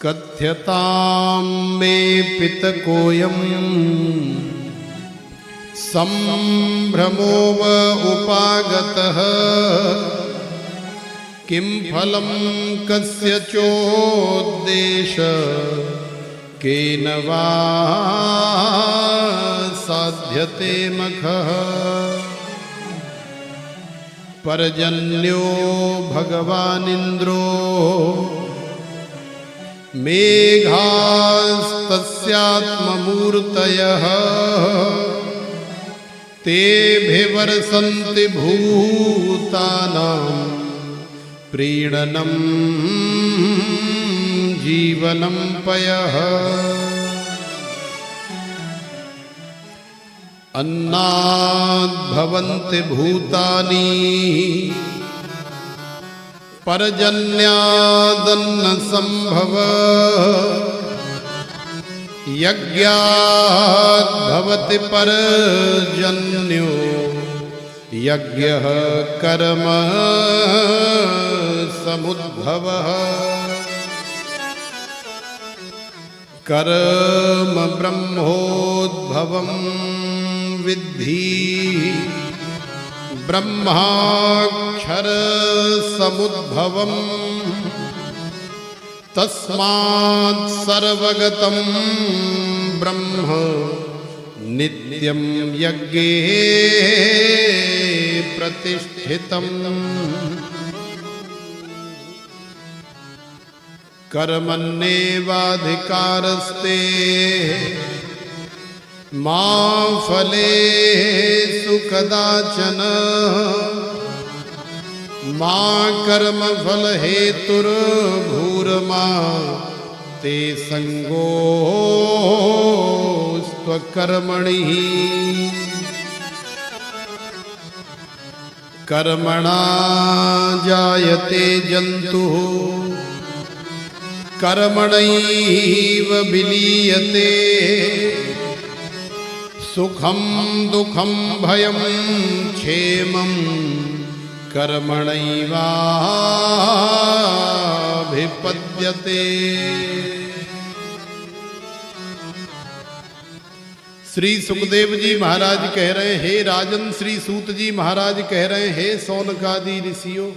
कथ्यतां मे पितकोऽयं सम्भ्रमो व उपागतः किं फलं कस्य चोद्देश केन वा साध्यते मखः पर्जन्यो भगवानिन्द्रो मेघास्तस्यात्ममूर्तयः तेभिवर्षन्ति भूतानां प्रीणनं जीवनं पयः अन्नाद्भवन्ति भूतानि पर्जन्यादन्नसम्भवः यज्ञाद्भवति पर्जन्यो यज्ञः कर्म समुद्भवः कर्म ब्रह्मोद्भवं विद्धि ब्रह्माक्षर समुद्भवं तस्मात् सर्वगतं ब्रह्म नित्यं यज्ञे प्रतिष्ठितम् कर्मण्येवाधिकारस्ते मा फलेषु कदाचन मा कर्मफलहेतुर्भूर्मा ते संगोऽस्त्वकर्मणि कर्मणा जायते जन्तुः कर्मणैव विलीयते सुखं दुःखं भयं क्षेमं कर्मणैवाभिपद्यते। श्री सुखदेव जी महाराज कह रहे हैं, हे राजन, श्री सूत जी महाराज कह रहे हैं, हे सौनकादि ऋषियों,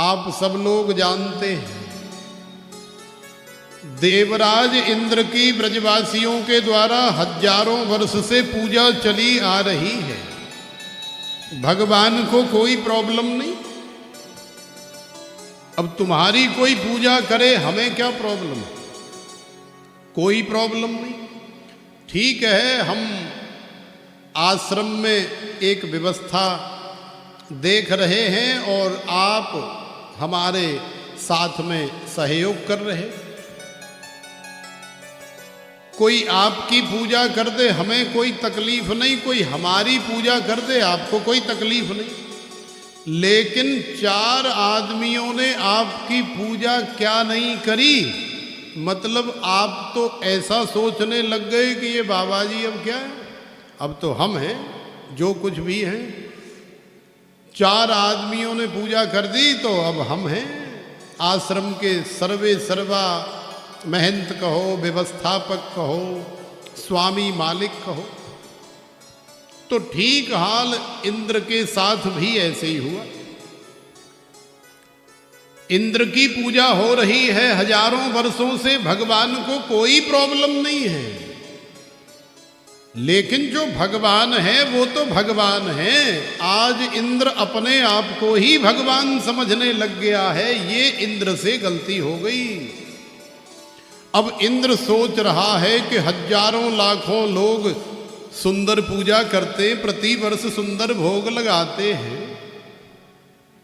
आप सब लोग जानते हैं देवराज इंद्र की ब्रजवासियों के द्वारा हजारों वर्ष से पूजा चली आ रही है। भगवान को कोई प्रॉब्लम नहीं। अब तुम्हारी कोई पूजा करे, हमें क्या प्रॉब्लम? कोई प्रॉब्लम नहीं। ठीक है, हम आश्रम में एक व्यवस्था देख रहे हैं और आप हमारे साथ में सहयोग कर रहे हैं। कोई आपकी पूजा कर दे, हमें कोई तकलीफ नहीं, कोई हमारी पूजा कर दे, आपको कोई तकलीफ नहीं। लेकिन 4 आदमियों ने आपकी पूजा क्या नहीं करी? मतलब आप तो ऐसा सोचने लग गए कि ये बाबा जी अब क्या है, अब तो हम हैं जो कुछ भी हैं। 4 आदमियों ने पूजा कर दी तो अब हम हैं आश्रम के सर्वे सर्वा महंत कहो, व्यवस्थापक कहो, स्वामी मालिक कहो। तो ठीक हाल इंद्र के साथ भी ऐसे ही हुआ। इंद्र की पूजा हो रही है हजारों वर्षों से, भगवान को कोई प्रॉब्लम नहीं है। लेकिन जो भगवान है वो तो भगवान है। आज इंद्र अपने आप को ही भगवान समझने लग गया है, ये इंद्र से गलती हो गई। अब इंद्र सोच रहा है कि हजारों लाखों लोग सुंदर पूजा करते, प्रतिवर्ष सुंदर भोग लगाते हैं,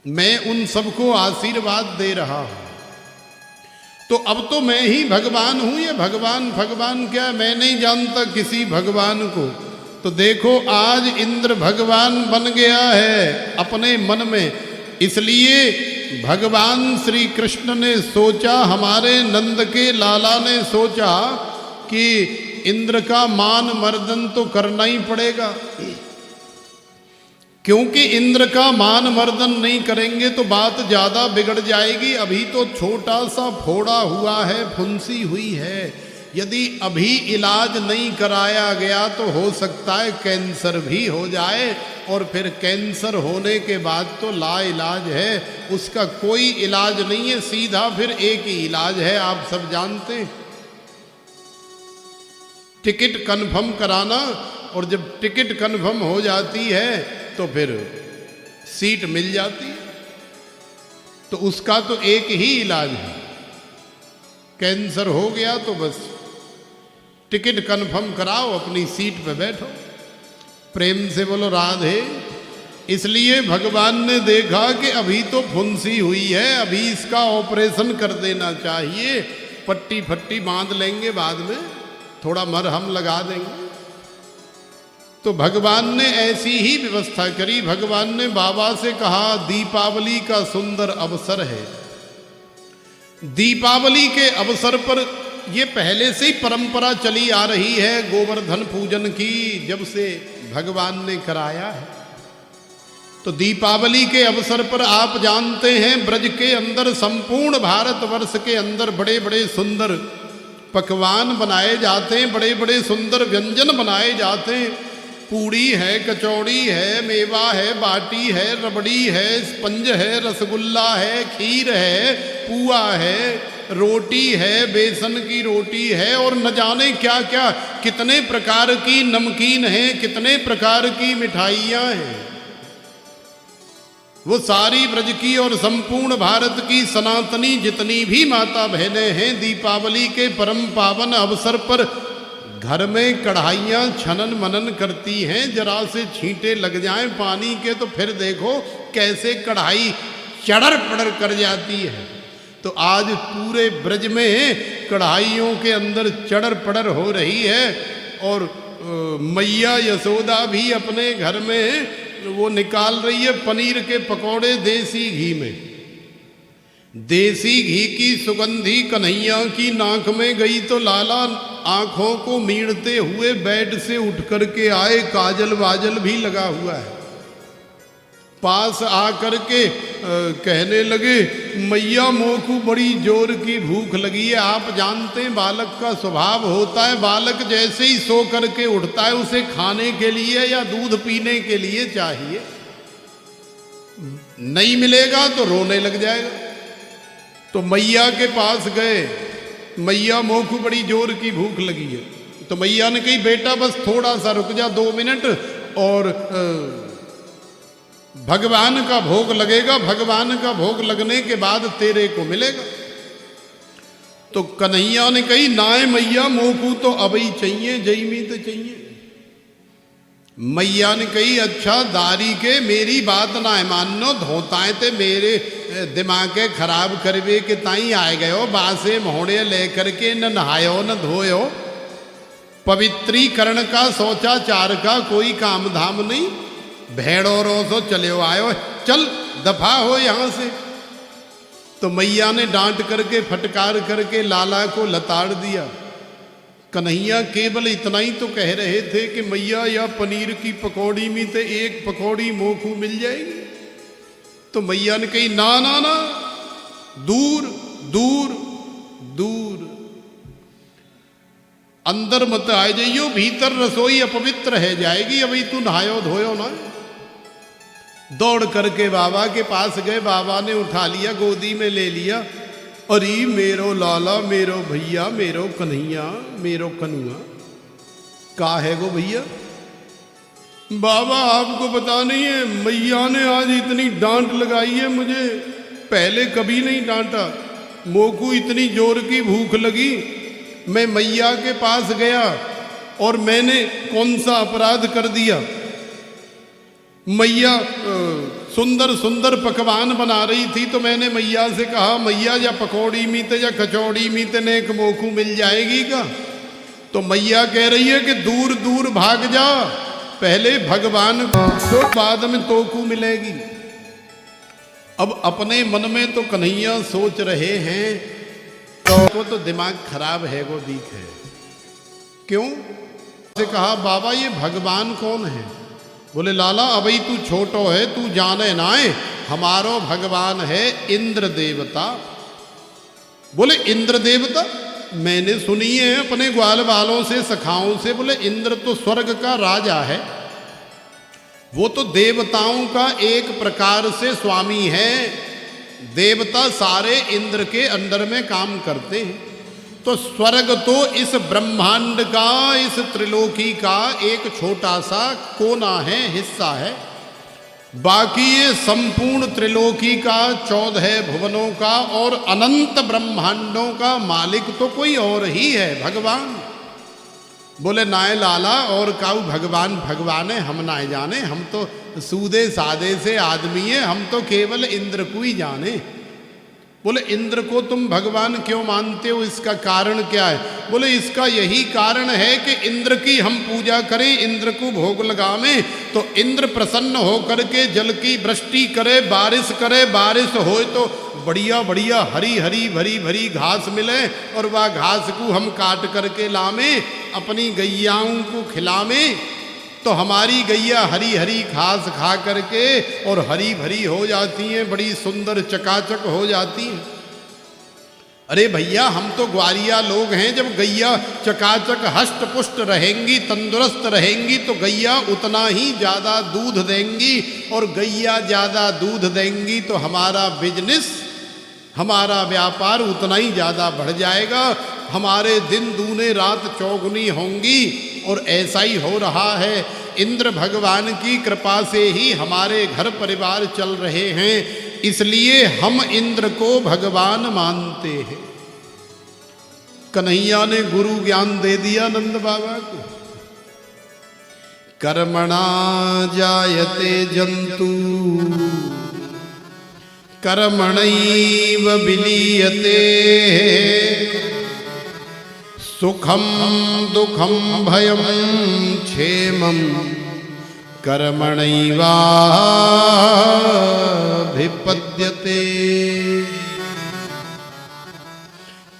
मैं उन सबको आशीर्वाद दे रहा हूं, तो अब तो मैं ही भगवान हूं। ये भगवान भगवान क्या, मैं नहीं जानता किसी भगवान को। तो देखो आज इंद्र भगवान बन गया है अपने मन में। इसलिए भगवान श्री कृष्ण ने सोचा, हमारे नंद के लाला ने सोचा कि इंद्र का मान मर्दन तो करना ही पड़ेगा। क्योंकि इंद्र का मान मर्दन नहीं करेंगे तो बात ज्यादा बिगड़ जाएगी। अभी तो छोटा सा फोड़ा हुआ है, फुंसी हुई है। यदि अभी इलाज नहीं कराया गया तो हो सकता है कैंसर भी हो जाए, और फिर कैंसर होने के बाद तो लाइलाज है, उसका कोई इलाज नहीं है, सीधा फिर एक ही इलाज है, आप सब जानते हैं, टिकट कन्फर्म कराना। और जब टिकट कन्फर्म हो जाती है तो फिर सीट मिल जाती है। तो उसका तो एक ही इलाज है, कैंसर हो गया तो बस टिकट कन्फर्म कराओ, अपनी सीट पे बैठो। प्रेम से बोलो राधे। इसलिए भगवान ने देखा कि अभी तो फुंसी हुई है, अभी इसका ऑपरेशन कर देना चाहिए, पट्टी फट्टी बांध लेंगे, बाद में थोड़ा मरहम लगा देंगे। तो भगवान ने ऐसी ही व्यवस्था करी। भगवान ने बाबा से कहा दीपावली का सुंदर अवसर है, दीपावली के अवसर पर, ये पहले से ही परंपरा चली आ रही है गोवर्धन पूजन की, जब से भगवान ने कराया है। तो दीपावली के अवसर पर आप जानते हैं ब्रज के अंदर, संपूर्ण भारतवर्ष के अंदर बड़े बड़े सुंदर पकवान बनाए जाते हैं, बड़े बड़े सुंदर व्यंजन बनाए जाते हैं। पूड़ी है, कचौड़ी है, मेवा है, बाटी है, रबड़ी है, स्पंज है, रसगुल्ला है, खीर है, पुआ है, रोटी है, बेसन की रोटी है, और न जाने क्या क्या, कितने प्रकार की नमकीन है, कितने प्रकार की मिठाइयाँ हैं। वो सारी ब्रज की और संपूर्ण भारत की सनातनी जितनी भी माता बहनें हैं, दीपावली के परम पावन अवसर पर घर में कढ़ाइयाँ छनन मनन करती हैं। जरा से छींटे लग जाएं पानी के तो फिर देखो कैसे कढ़ाई चढ़र पड़र कर जाती है। तो आज पूरे ब्रज में कढ़ाइयों के अंदर चढ़र पड़र हो रही है। और मैया यशोदा भी अपने घर में वो निकाल रही है पनीर के पकौड़े देसी घी में। देसी घी की सुगंधी कन्हैया की नाक में गई तो लाला आंखों को मीड़ते हुए बेड से उठ करके आए, काजल वाजल भी लगा हुआ है। पास आकर के कहने लगे मैया मोकू बड़ी जोर की भूख लगी है। आप जानते हैं बालक का स्वभाव होता है, बालक जैसे ही सो करके उठता है उसे खाने के लिए या दूध पीने के लिए चाहिए, नहीं मिलेगा तो रोने लग जाएगा। तो मैया के पास गए, मैया मोकू बड़ी जोर की भूख लगी है। तो मैया ने कही बेटा बस थोड़ा सा रुक जा, 2 मिनट, और भगवान का भोग लगेगा, भगवान का भोग लगने के बाद तेरे को मिलेगा। तो कन्हैया ने कही नाय मैया मोकू तो अभी चाहिए, जईमी तो चाहिए। मैया ने कही अच्छा दारी के मेरी बात ना मानो, धोताए ते मेरे दिमाग खराब करवे के ताई आए गयो, बासे मोहड़े लेकर के न नहायो न धोयो, पवित्रीकरण का शौचाचार का कोई काम धाम नहीं, भेड़ो रोसो चले आयो, चल दफा हो यहां से। तो मैया ने डांट करके फटकार करके लाला को लताड़ दिया। कन्हैया केवल इतना ही तो कह रहे थे कि मैया या पनीर की पकौड़ी में तो एक पकौड़ी मोकू मिल जाएगी। तो मैया ने कही ना ना ना, दूर दूर दूर, अंदर मत आ जाइयो, भीतर रसोई अपवित्र है जाएगी, अभी तू नहायो धोयो ना। दौड़ करके बाबा के पास गए, बाबा ने उठा लिया, गोदी में ले लिया। अरे मेरो लाला, मेरो भैया, मेरो कन्हैया, मेरो कनुआ, का है गो भैया? बाबा आपको पता नहीं है, मैया ने आज इतनी डांट लगाई है मुझे, पहले कभी नहीं डांटा। मोकू इतनी जोर की भूख लगी, मैं मैया के पास गया और मैंने कौन सा अपराध कर दिया। मैया सुंदर सुंदर पकवान बना रही थी तो मैंने मैया से कहा मैया या पकौड़ी मीते या कचौड़ी मीते ने एक मोकू मिल जाएगी का? तो मैया कह रही है कि दूर दूर भाग जा, पहले भगवान को बाद में तोकू मिलेगी। अब अपने मन में तो कन्हैया सोच रहे हैं तो दिमाग खराब है वो दीख है। क्यों से कहा बाबा ये भगवान कौन है? बोले लाला अभी तू छोटो है, तू जाने नाए, हमारो भगवान है इंद्र देवता। बोले इंद्र देवता, मैंने सुनी है अपने ग्वाल वालों से, सखाओं से, बोले इंद्र तो स्वर्ग का राजा है, वो तो देवताओं का एक प्रकार से स्वामी है। देवता सारे इंद्र के अंडर में काम करते हैं। तो स्वर्ग तो इस ब्रह्मांड का, इस त्रिलोकी का एक छोटा सा कोना है, हिस्सा है। बाकी ये संपूर्ण त्रिलोकी का, 14 भुवनों का और अनंत ब्रह्मांडों का मालिक तो कोई और ही है, भगवान। बोले नाय लाला और काऊ भगवान भगवान है, हम नाय जाने, हम तो सूदे सादे से आदमी है, हम तो केवल इंद्र को ही जाने। बोले इंद्र को तुम भगवान क्यों मानते हो, इसका कारण क्या है? बोले इसका यही कारण है कि इंद्र की हम पूजा करें, इंद्र को भोग लगावें, तो इंद्र प्रसन्न होकर के जल की वृष्टि करे, बारिश करे, बारिश हो तो बढ़िया बढ़िया हरी हरी भरी भरी घास मिले, और वह घास को हम काट करके लावें, अपनी गैयाओं को खिलावें, तो हमारी गैया हरी हरी घास खा करके और हरी भरी हो जाती हैं, बड़ी सुंदर चकाचक हो जाती हैं। अरे भैया हम तो ग्वारिया लोग हैं, जब गैया चकाचक हष्ट पुष्ट रहेंगी, तंदुरुस्त रहेंगी, तो गैया उतना ही ज़्यादा दूध देंगी, और गैया ज़्यादा दूध देंगी तो हमारा बिजनेस, हमारा व्यापार उतना ही ज़्यादा बढ़ जाएगा, हमारे दिन दूने रात चौगुनी होंगी। और ऐसा ही हो रहा है, इंद्र भगवान की कृपा से ही हमारे घर परिवार चल रहे हैं, इसलिए हम इंद्र को भगवान मानते हैं। कन्हैया ने गुरु ज्ञान दे दिया नंद बाबा को। कर्मणा जायते जंतु कर्मणैव विलीयते, सुखम दुखम भयम क्षेमं कर्मणैवाभिपद्यते।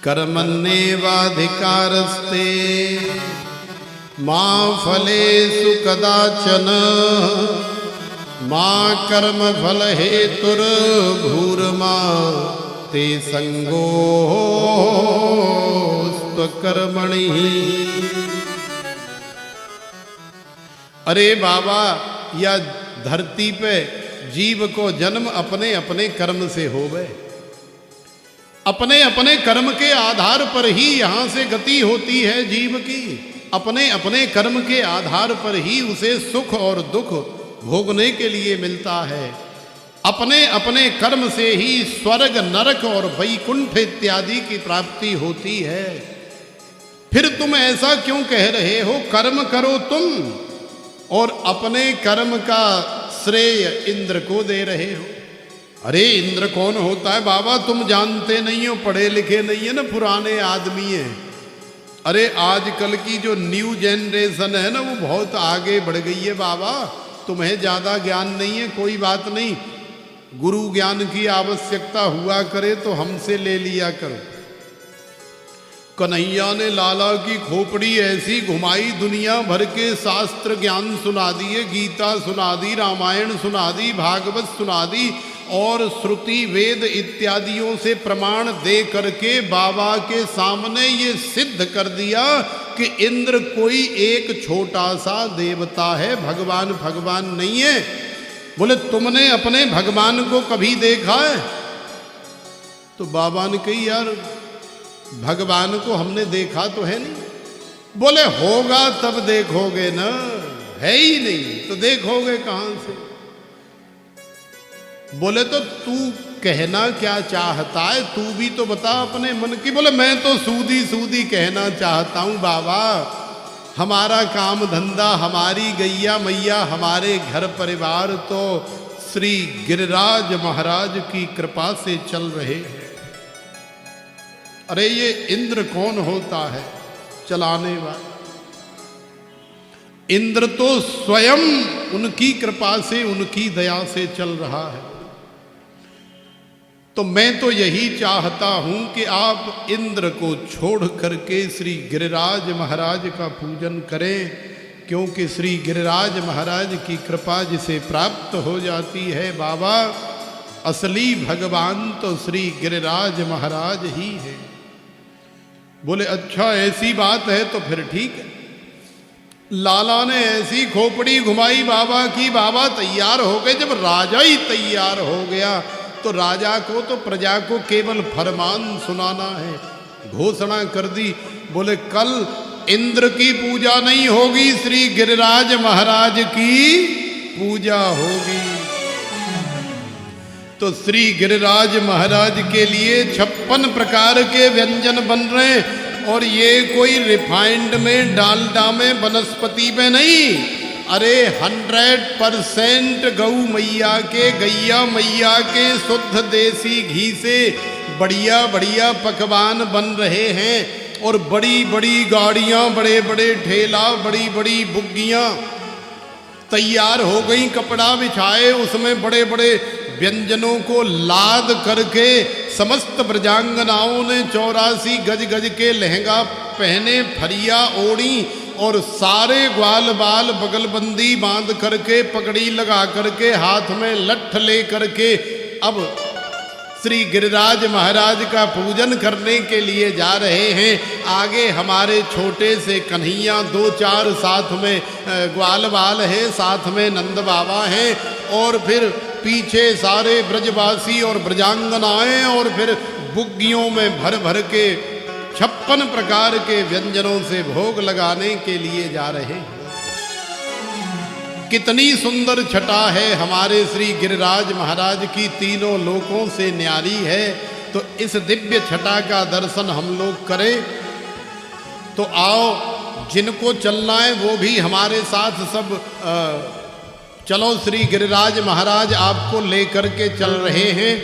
कर्मण्येवाधिकारस्ते मा फलेषु कदाचन, मा कर्म फल हेतुर्भूर्मा ते संगोऽस्त्वकर्मणि। अरे बाबा, या धरती पे जीव को जन्म अपने अपने कर्म से हो गए, अपने अपने कर्म के आधार पर ही यहाँ से गति होती है जीव की, अपने अपने कर्म के आधार पर ही उसे सुख और दुख भोगने के लिए मिलता है। अपने अपने कर्म से ही स्वर्ग नरक और वैकुंठ इत्यादि की प्राप्ति होती है। फिर तुम ऐसा क्यों कह रहे हो, कर्म करो तुम और अपने कर्म का श्रेय इंद्र को दे रहे हो। अरे इंद्र कौन होता है बाबा, तुम जानते नहीं हो, पढ़े लिखे नहीं है ना, पुराने आदमी हैं। अरे आजकल की जो न्यू जनरेशन है ना, वो बहुत आगे बढ़ गई है बाबा, तुम्हें ज़्यादा ज्ञान नहीं है, कोई बात नहीं, गुरु ज्ञान की आवश्यकता हुआ करे तो हमसे ले लिया करो। कन्हैया ने लाला की खोपड़ी ऐसी घुमाई, दुनिया भर के शास्त्र ज्ञान सुना दिए, गीता सुना दी, रामायण सुना दी, भागवत सुना दी, और श्रुति वेद इत्यादियों से प्रमाण दे करके बाबा के सामने ये सिद्ध कर दिया कि इंद्र कोई एक छोटा सा देवता है, भगवान भगवान नहीं है। बोले तुमने अपने भगवान को कभी देखा है? तो बाबा ने कही यार भगवान को हमने देखा तो है नहीं। बोले होगा तब देखोगे ना, है ही नहीं तो देखोगे कहां से? बोले तो तू कहना क्या चाहता है, तू भी तो बता अपने मन की। बोले मैं तो सूदी सूदी कहना चाहता हूं बाबा, हमारा काम धंधा, हमारी गैया मैया, हमारे घर परिवार तो श्री गिरिराज महाराज की कृपा से चल रहे हैं। अरे ये इंद्र कौन होता है चलाने वाला? इंद्र तो स्वयं उनकी कृपा से, उनकी दया से चल रहा है। तो मैं तो यही चाहता हूं कि आप इंद्र को छोड़ करके श्री गिरिराज महाराज का पूजन करें, क्योंकि श्री गिरिराज महाराज की कृपा जिसे प्राप्त हो जाती है बाबा, असली भगवान तो श्री गिरिराज महाराज ही है। बोले अच्छा ऐसी बात है तो फिर ठीक है। लाला ने ऐसी खोपड़ी घुमाई बाबा की, बाबा तैयार हो गए। जब राजा ही तैयार हो गया तो राजा को तो प्रजा को केवल फरमान सुनाना है। घोषणा कर दी, बोले कल इंद्र की पूजा नहीं होगी, श्री गिरिराज महाराज की पूजा होगी। तो श्री गिरिराज महाराज के लिए 56 प्रकार के व्यंजन बन रहे हैं, और ये कोई रिफाइंड में, डालडा में, वनस्पति में नहीं, अरे 100% गौ मैया के, गैया मैया के शुद्ध देसी घी से बढ़िया बढ़िया पकवान बन रहे हैं। और बड़ी बड़ी गाड़ियां, बड़े बड़े ठेला, बड़ी बड़ी बुग्गियां तैयार हो गई, कपड़ा बिछाए, उसमें बड़े बड़े व्यंजनों को लाद करके समस्त ब्रजांगनाओं ने 84 गज गज के लहंगा पहने, फरिया ओढ़ी, और सारे ग्वाल बाल बगलबंदी बांध करके, पगड़ी लगा करके, हाथ में लठ ले करके अब श्री गिरिराज महाराज का पूजन करने के लिए जा रहे हैं। आगे हमारे छोटे से कन्हैया 2-4 साथ में ग्वाल बाल हैं, साथ में नंद बाबा हैं, और फिर पीछे सारे ब्रजवासी और ब्रजांगनाएं, और फिर बुग्गियों में भर भर के 56 प्रकार के व्यंजनों से भोग लगाने के लिए जा रहे हैं। कितनी सुंदर छटा है हमारे श्री गिरिराज महाराज की, तीनों लोकों से न्यारी है। तो इस दिव्य छटा का दर्शन हम लोग करें। तो आओ, जिनको चलना है वो भी हमारे साथ सब चलो, श्री गिरिराज महाराज आपको लेकर के चल रहे हैं।